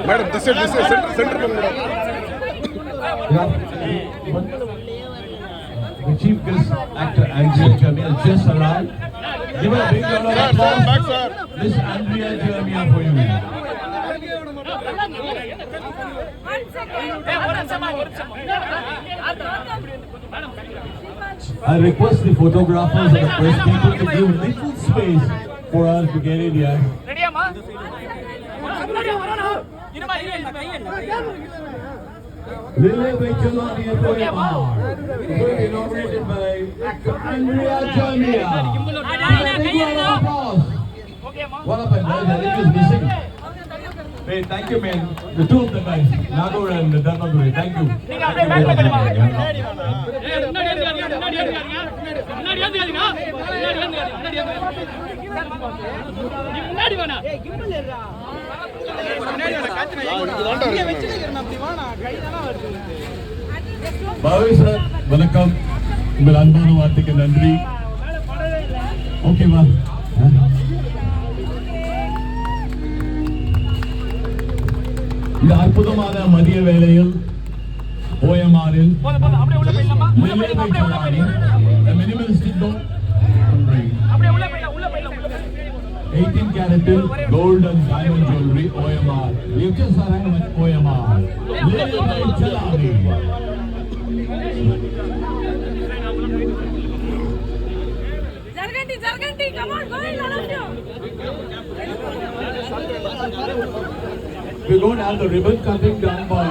Madam, this is center. The chief guest actor Andrea Jamia just arrived. Give a big round of applause. Miss Andrea Jamia for you. I request the photographers and the press people to give little space for us to get in here. Lily Becheloni and Poemar, inaugurated by actor Andrea Jamia. Big round of applause. One of my guys, I think, is missing. Hey, thank you, man. The two of the guys, Nagor and Dharmaguri. Thank you. Bhavi sir, welcome. உங்கள் அன்பான வார்த்தைக்கு நன்றி. Okay வா. இந்த அற்புதமான மதிய வேளையில் ஓஎம்ஆரில் minimalistic 18 karat gold and diamond jewelry OMR. You just arrived at OMR. Lily Becheloni. Zarganti, come on, go in, all of you. We're going to have the ribbon cutting done by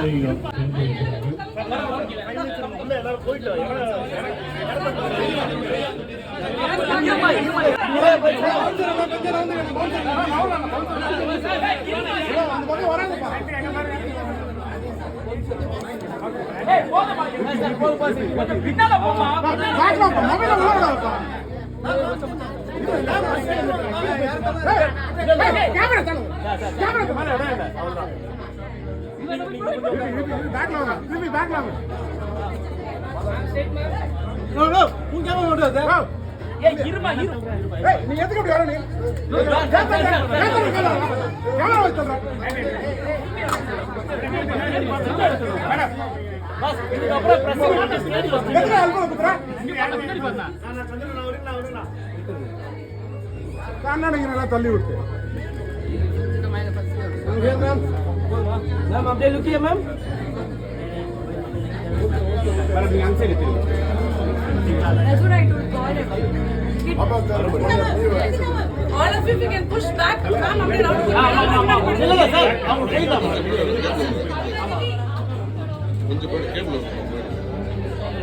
தள்ளி விட்டு ma'am update लुकिए ma'am That's what I told all of you, if you can push back, ma'am, update out. चलो sir हम उठाई था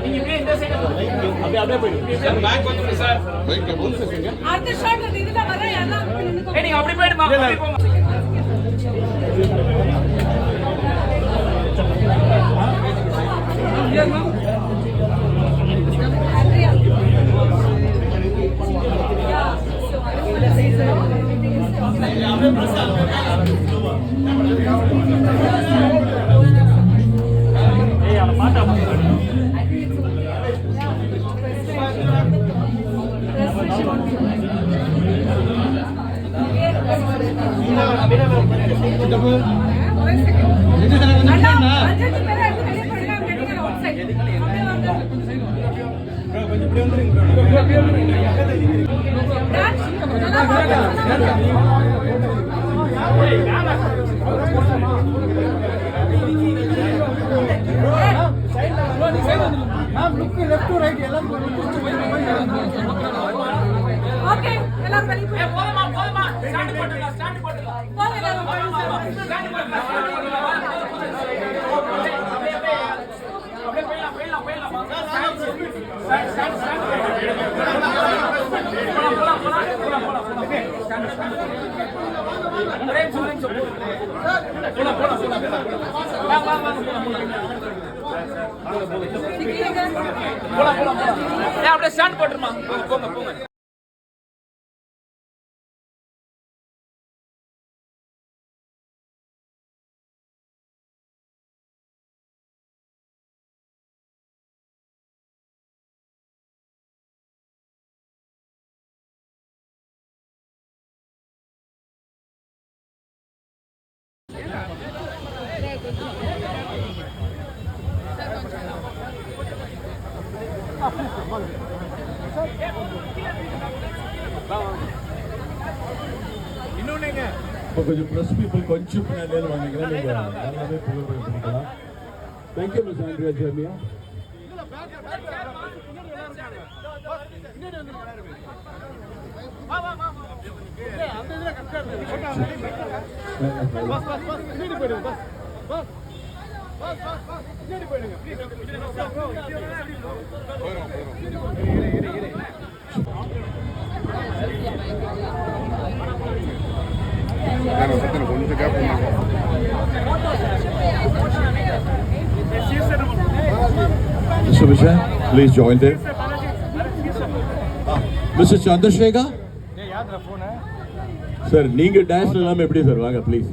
நீங்க இந்த side அப்படியே போய்டு சார் பேக் வந்து சார் பைக் அடுத்த ஷாட் வந்து இதுதான் வர எல்லாம் ஏய் நீங்க அப்படி போய்டுமா அப்படி போங்க Okay, எல்லாரும் வெளிய போய் போதுமா ஸ்டார்ட் போட்டுடலாம் போங்க எல்லாரும் அப்படியே ஸ்டாண்ட் போட்டுருமா போங்க இப்போ கொஞ்சம் ப்ரெஸ் பீப்புள் கொஞ்சம் பின்னாடி வாங்கிக்கலாம். நீங்கள் நல்லாவே புகைப்படம் பண்ணிக்கலாம். Thank you miss Andrea Jeremiah. கொஞ்சம் gap Mr. Vijay, please join them. Mr. Chandrasekhar. Sir, நீங்க டான்ஸ்ல எல்லாம் எப்படி சார்? வாங்க please.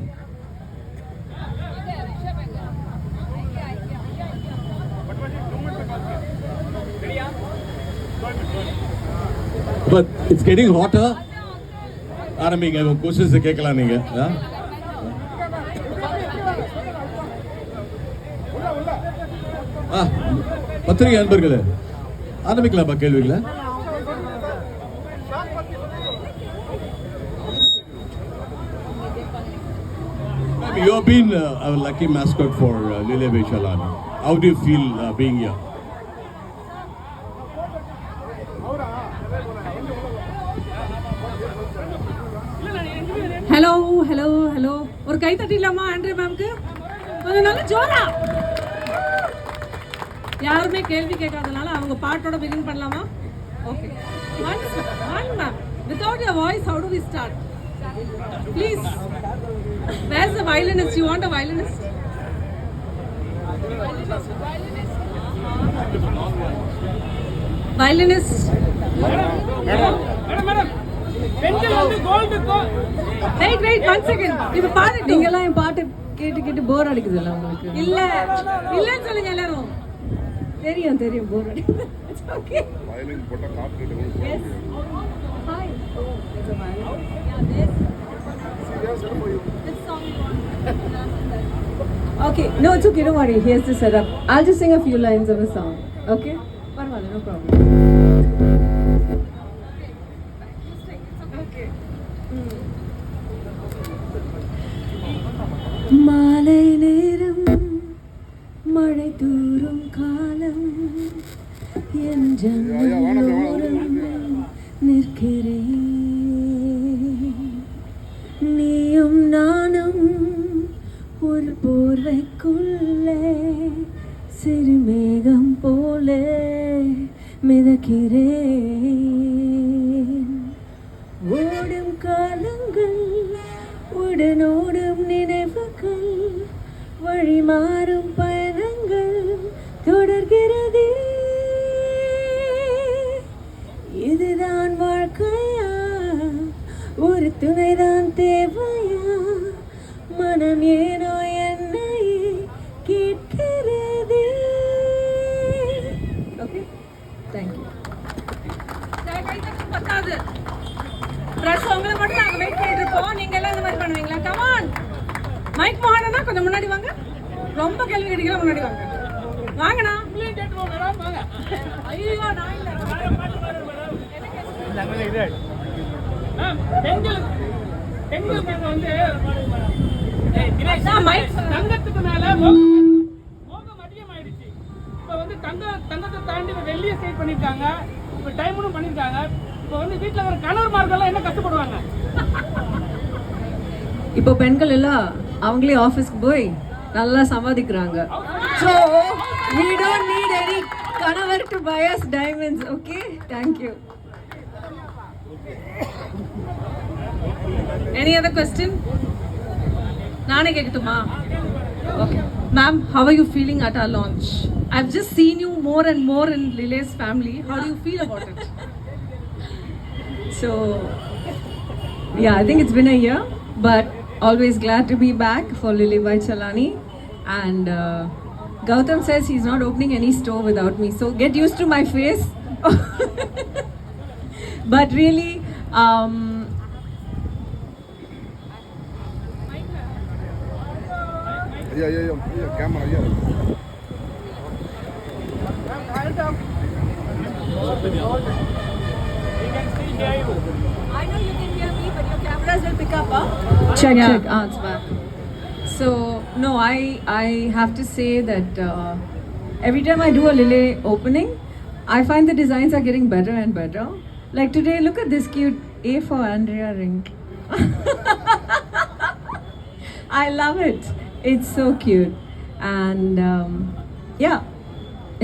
But it's getting hotter. ஆரம்பிங்க, क्वेश्चंस கேட்கலாம் நீங்க. பத்திரிகை அன்பர்களே, ஆரம்பிக்கலாமா கேள்விகளை? You have been a lucky mascot for Lile Vaichalani. How do you feel being here? Hello hello hello, ஒரு கை தட்டிடலாமா ஆண்ட்ரியா மேம்க்கு? கொஞ்சம் நல்ல ஜோரா. யாருமே கேள்வி கேட்காதனால அவங்க பாட்டோட பிகின் பண்ணலாமா? Okay, one ma'am. Without your voice, how do we start? Please. Where's the violinist? You want a violinist? Violinist. Madam. Wait, 1 second. இது பாரு, நீங்க எல்லாம் என் பாட்டு கேட்டு போர் அடிக்குதுல்ல உங்களுக்கு? இல்லன்னு சொல்லுங்க எல்லாரும். தெரியும் போர் அடிக்குது. ஓகே. வயலின் போட்ட காத்து yes. Hi. Okay, no, it's okay, don't worry. Here's the setup. I'll just sing a few lines of a song. Okay? Parvala, no problem. Okay. மாலை நேரம் மழை தூரும் காலம் என் ஜன்னோரம் நிற்கிறேன். நீயும் நானும் ஒரு போர்வைக்குள்ளே சிறுமேகம் போல மிதக்கிறேன். ஓடும் காலங்கள் உடனோடும் நினைவுகள் வழி மாறும் பயணங்கள் தொடர்கிறதே. இதுதான் வாழ்க்கையா, ஒரு துணைதான் தேவையா? மனம் ஏனோ என்னை கேட்கிறதே. Okay, thank you. பத்தாது பிரஸ் உங்களை மட்டும் நாங்க வெயிட் பண்ணிட்டு இருப்போம். நீங்க எல்லாம் இந்த மாதிரி பண்ணுவீங்களா? கமான், மைக் மோகனா கொஞ்சம் முன்னாடி வாங்க. ரொம்ப கேள்வி கேட்டீங்களா? முன்னாடி வாங்க. வாங்கண்ணா. ஐயோ நான் இல்ல. தங்கத்துக்கு மேல மோகம் அதிகமாயிடுச்சு. இப்ப வந்து தங்கத்தை தாண்டி வெள்ளிய ஸ்டேட் பண்ணிருக்காங்க, இப்ப டைமண்டும் பண்ணிருக்காங்க. இப்ப வந்து வீட்டுல வர கணவர்மார்கள் என்ன கஷ்டப்படுவாங்க? இப்போ பெண்கள் எல்லாம் அவங்களே ஆஃபீஸ்க்கு போய் நல்லா சம்பாதிக்கிறாங்க. So we don't need any கணவர் to buy us diamonds. Okay, thank you. Any other question? நானே கேட்கட்டுமா? Okay. Ma'am, how are you feeling at our launch? I've just seen you more and more in Lile's family. How do you feel about it? So yeah, I think it's been a year, but always glad to be back for Lile Vaichalani. And Gautam says he's not opening any store without me, so get used to my face. But really, camera ஐயா can still hear you. I know you can hear me, but your cameras will pick up, huh? Check. Ah, it's back. So, no, I have to say that every time I do a Lille opening, I find the designs are getting better and better. Like today, look at this cute A for Andrea ring. I love it. It's so cute. And yeah,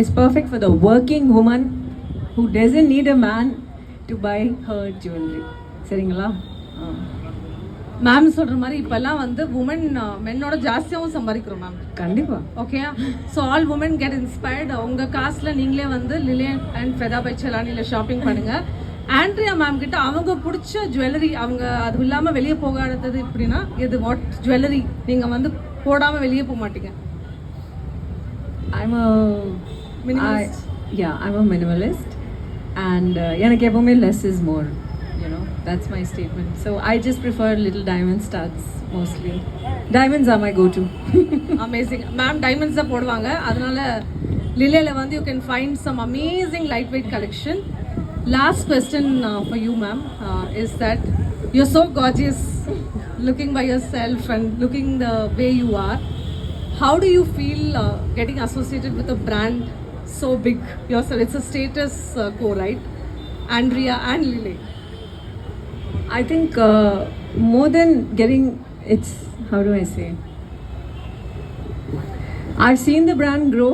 it's perfect for the working woman who doesn't need a man to buy her jewelry. சரிங்களா? Ma'am சொல்ற மாதிரி இப்பெல்லாம் வந்து woman மென்னோட ஜாஸ்தியாகவும் சம்பாதிக்கிறோம் ma'am. கண்டிப்பா. Okay, so all women get inspired. உங்கள் காசில் நீங்களே வந்து லிலே அண்ட் ஃபெதா பை செலானியில் ஷாப்பிங் பண்ணுங்கள். ஆண்ட்ரியா மேம் கிட்ட அவங்க பிடிச்ச ஜுவல்லரி, அவங்க அது இல்லாமல் வெளியே போகாதது இப்படின்னா இது வாட் ஜுவல்லரி நீங்கள் வந்து போடாமல் வெளியே போக மாட்டீங்க? I'm a Minimalist. I'm a minimalist, and எனக்கு எப்பவுமே less is more, you know, that's my statement. So I just prefer little diamond studs mostly. Diamonds are my go-to. Amazing ma'am, diamonds தான் போடுவாங்க. அதனால லிலேல வந்து you can find some amazing light weight collection. Last question for you ma'am is that you are so gorgeous looking by yourself and looking the way you are. How do you feel getting associated with a brand so big yourself? It's a status quo, right? Andrea and Lille. I think more than getting, it's, how do I say, I've seen the brand grow.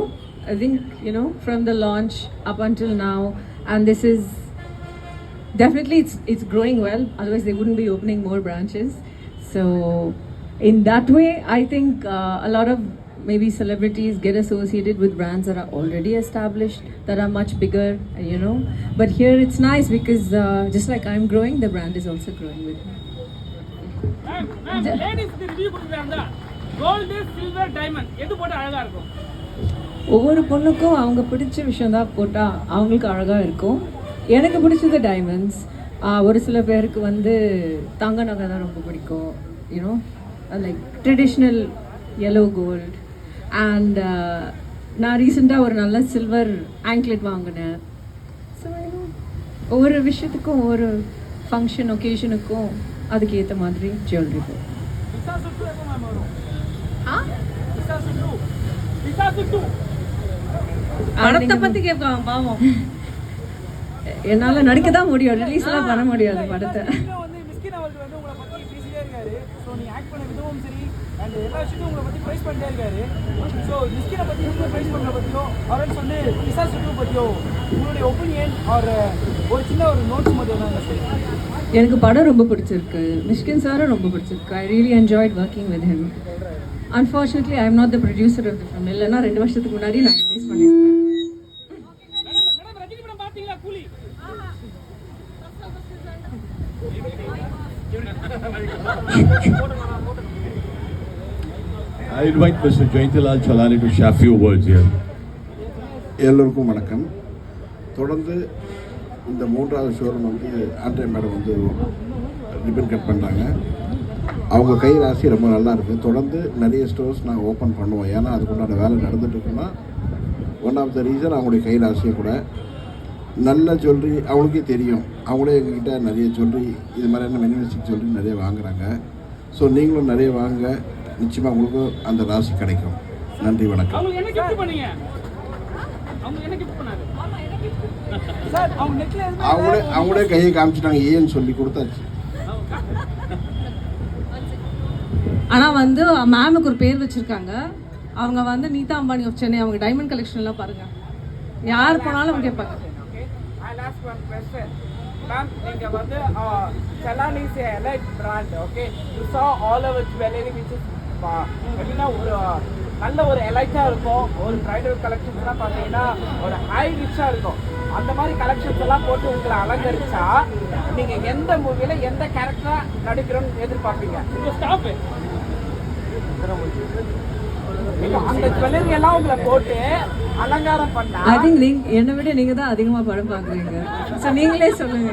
I think, you know, from the launch up until now, and this is definitely it's growing well. Otherwise they wouldn't be opening more branches. So in that way, I think a lot of maybe celebrities get associated with brands that are already established, that are much bigger, you know. But here it's nice because just like I'm growing, the brand is also growing with me. Ma'am லேடிஸ்க்கு review கொடுக்குறாங்க. Gold, silver, diamond எது போட்டு அழகா இருக்கும்? ஒவ்வொரு பொண்ணுக்கும் அவங்க பிடிச்ச விஷயம் தான் போட்டால் அவங்களுக்கு அழகாக இருக்கும். எனக்கு பிடிச்சது டைமண்ட்ஸ். ஒரு சில பேருக்கு வந்து தங்க நகை தான் ரொம்ப பிடிக்கும், you know, like traditional yellow gold. And நான் ரீசெண்டாக ஒரு நல்ல சில்வர் ஆங்க்லெட் வாங்கினேன். ஸோ ஒவ்வொரு விஷயத்துக்கும் ஒவ்வொரு ஃபங்க்ஷன் ஒகேஷனுக்கும் அதுக்கு ஏற்ற மாதிரி ஜுவல்லரி போகும். படத்தை பற்றி கேட்பாங்க பாவம். என்னால் நடிக்க தான் முடியும், ரிலீஸ்லாம் பண்ண முடியாது படத்தை. வந்து மிஸ்கின் அவர்கள் வந்து உங்களை பற்றி பேசிட்டே இருக்காரு. ஸோ நீ ஆக்ட் பண்ண விதமும் சரி அண்ட் எல்லா விஷயத்தையும் உங்களை பற்றி ப்ரைஸ் பண்ணிட்டே இருக்காரு. ஸோ மிஸ்கினை பற்றி நீங்கள் ப்ரைஸ் பண்ணுற பற்றியோ அவரை சொல்லி விசா சுட்டு பற்றியோ உங்களுடைய ஒப்பீனியன் ஒரு சின்ன ஒரு நோட்ஸ் மட்டும் தான் சார். எனக்கு படம் ரொம்ப பிடிச்சிருக்கு, மிஷ்கின் சாரும் ரொம்ப பிடிச்சிருக்கு. I really enjoyed working with him. Unfortunately I am not the producer of the film. இல்லைன்னா 2 வருஷத்துக்கு முன்னாடி நான் ரிலீஸ் பண்ணியிருக்கேன். மேடம் ரஜினி படம் பார்த்தீங்களா? கூலி I invite Mr. Jayantilal Chalani to share few words here. எல்லோருக்கும் வணக்கம். தொடர்ந்து இந்த 3வது ஷோரூம் வந்து ஆண்ட்ரியா மேடம் வந்து ரிப்பன் கட் பண்ணாங்க. அவங்க கை ராசி ரொம்ப நல்லா இருக்குது. தொடர்ந்து நிறைய ஸ்டோர்ஸ் நாங்கள் ஓப்பன் பண்ணுவோம். ஏன்னா அதுக்குண்டான வேலை நடந்துட்டுருக்குன்னா ஒன் ஆஃப் த ரீசன் அவங்களுடைய கை ராசியை கூட நல்ல ஜுவல்லரி அவங்களுக்கே தெரியும். அவங்களே எங்ககிட்ட நிறைய ஜுவல்லரி இது மாதிரியான மினிமலிஸ்டிக் ஜுவல்லரி நிறைய வாங்குகிறாங்க. ஸோ நீங்களும் நிறைய வாங்க, நிச்சயமாக உங்களுக்கு அந்த ராசி கிடைக்கும். நன்றி, வணக்கம். அவங்க என்ன கிஃப்ட் பண்ணீங்க? அவங்க என்ன கிஃப்ட் பண்ணாங்க சார்? அவங்க நெக்ல அவங்களே கையை காமிச்சிட்டாங்க, ஏன்னு சொல்லி கொடுத்தாச்சு. ஆனால் வந்து மேமுக்கு ஒரு பேர் வச்சுருக்காங்க. அவங்க வந்து நீதா அம்பானி ஆஃப் சென்னை. அவங்க டைமண்ட் கலெக்ஷன்லாம் பாருங்கள், யார் போனாலும் அவங்க கேட்பாங்க. I'll ask one question. Ma'am, நீங்க வந்து Chalani is a elite brand, okay? You saw all our jewelry which is எப்படின்னா ஒரு நல்ல ஒரு எலைட்டா இருக்கும். ஒரு பிரைடல் கலெக்ஷன்ஸ் எல்லாம் பார்த்தீங்கன்னா ஒரு ஹை ரிச்சா இருக்கும். அந்த மாதிரி கலெக்ஷன்ஸ் எல்லாம் போட்டு உங்களை அலங்கரிச்சா நீங்க எந்த மூவில எந்த கேரக்டரா நடிக்கிறோம்னு எதிர்பார்ப்பீங்க? ஸ்டாப். அந்த ஜுவல்லரி எல்லாம் உங்களை போட்டு அலங்காரம் பண்ணா ஐ திங்க் நீங்க என்னை விட நீங்க தான் அதிகமா படம் பார்க்குறீங்க. ஸோ நீங்களே சொல்லுங்க,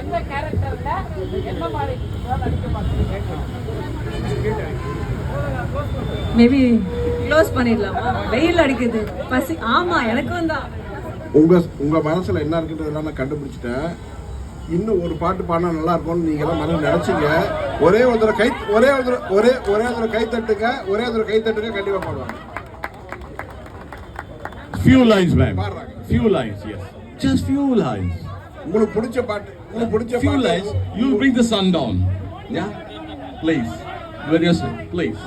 எந்த கேரக்டர்ல என்ன மாதிரி நடிக்க மாட்டீங்க? மேபி க்ளோஸ் பண்ணிடலாமா? வெயில் அடிக்குது, பசி. ஆமா, எனக்கும் தான். உங்க மனசுல என்ன இருக்குன்றதெல்லாம் நான் கண்டுபிடிச்சிட்டேன். இன்னும் ஒரு பாட்டு பாடினா நல்லா இருக்கும்னு நீங்க எல்லாம் மனதில் நினைச்சீங்க. ஒரே ஒரு தடவை கை தட்டுங்க, கண்டிப்பா பாடுவாங்க. Few lines, ma'am. பாடுறாங்க. Few lines, yes. Just few lines. உங்களுக்கு பிடிச்ச பாட்டு, Few lines. You'll bring the sun down. Yeah? Please. Very yes, please.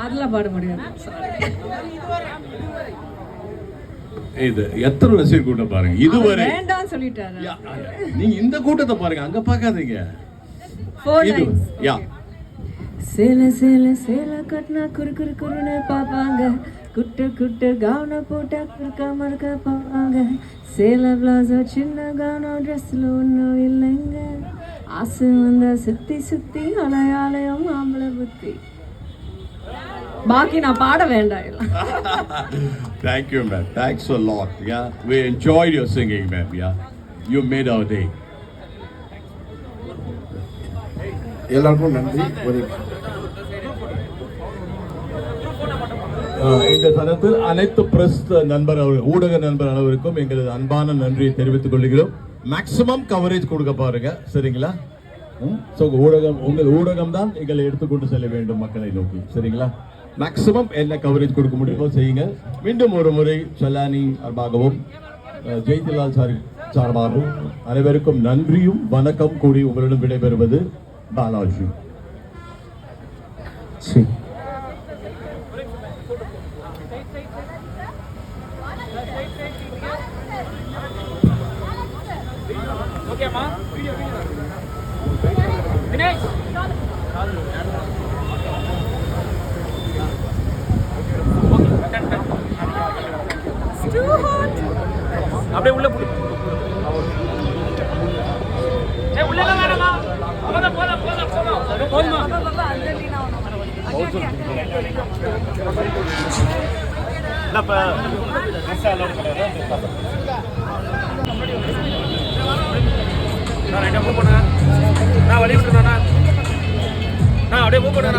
அதெல்லாம் பாட முடியாது. Sorry. இது எத்தனை ரசிகர் கூட்டம் பாருங்க இதுவரை. வேண்டாம்னு சொல்லிட்டாரு. நீங்க இந்த கூட்டத்தை பாருங்க, அங்க பார்க்காதீங்க. 4 lines. யா. சேல கட்டினா குறுன்னு பாப்பாங்க, குட்ட கவுன போட்டா குறுக்க மறுக்க பாப்பாங்க, சேல பிளாசோ சின்ன கவுனம் ட்ரெஸ்ல ஒன்றும் இல்லைங்க, ஆசை வந்தா சுத்தி அலையாலயம் ஆம்பளை புத்தி. பாக்கி நான் பாட வேண்டாம். Thank you, ma'am. Thanks a lot. Yeah, we enjoyed your singing, ma'am. Yeah, you made our day. எல்லாருக்கும் நன்றி. இந்த தருணத்தில் அனைத்து பிரஸ் ஊடக நண்பர் அனைவருக்கும் எங்களது அன்பான நன்றியை தெரிவித்துக் கொள்கிறோம். மேக்ஸிமம் கவரேஜ் கொடுக்க பாருங்க, சரிங்களா? உங்கள் ஊடகம் தான் எங்களை எடுத்துக்கொண்டு செல்ல வேண்டும் மக்களை நோக்கி, சரிங்களா? மேக்ஸிமம் என்ன கவரேஜ் கொடுக்க முடியுமோ செய்யுங்க. மீண்டும் ஒரு முறை சலானி சார்பாகவும் ஜெய்திலால் சார்பாகவும் அனைவருக்கும் நன்றியும் வணக்கம் கூறி உங்களிடம் விடைபெறுவது பாலாஜி. ஓகேம்மா? தினேஷ் அப்படியே உள்ள போடு. உள்ள வேணாமா? போதுமா? நான் வழி விட்டுறேன். நான் அப்படியே மூவ் பண்ணுறேன்.